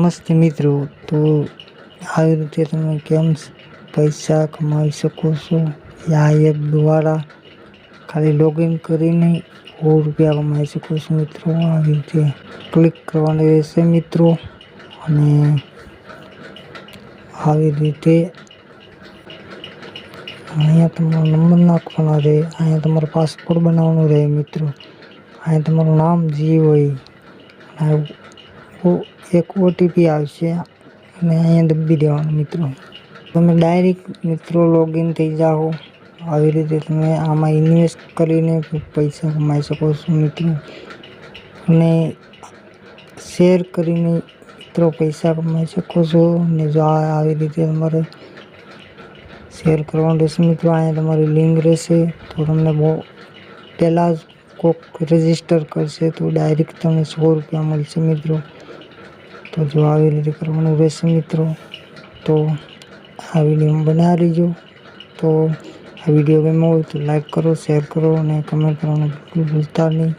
નમસ્તે મિત્રો, તો આવી રીતે તમે કેમ પૈસા કમાવી શકો છો આ એપ દ્વારા ખાલી લોગિન કરીને ₹100 કમાઈ શકો છો મિત્રો। આવી રીતે ક્લિક કરવાનું રહેશે મિત્રો, અને આવી રીતે અહીંયા તમારો નંબર નાખવાનો રહે, અહીંયા તમારો પાસપોર્ટ બનાવવાનો રહે મિત્રો, અહીંયા તમારું નામ જે હોય એક ઓટીપી આવશે અને અહીંયા દબી દેવાનું મિત્રો। તમે ડાયરેક્ટ મિત્રો લોગિન થઈ જાઓ। આવી રીતે તમે આમાં ઇન્વેસ્ટ કરીને પૈસા કમાઈ શકો છો મિત્રો, અને શેર કરીને મિત્રો પૈસા કમાઈ શકો છો। અને જો આવી રીતે તમારે શેર કરવાનું રહેશે મિત્રો, અહીંયા તમારી લિંક રહેશે, તો તમને બહુ પહેલાં જ કોક રજિસ્ટર કરશે તો ડાયરેક્ટ તમને ₹100 મળશે મિત્રો। તો જો આવી રીતે કરવાનું રહેશે મિત્રો, તો આ વિડીયોમાં બન્યા રહીજો। તો આ વિડીયો ગમ્યો હોય તો લાઈક કરો, શેર કરો અને કમેન્ટ કરવાનું બિલકુલ ભૂલતા નહીં।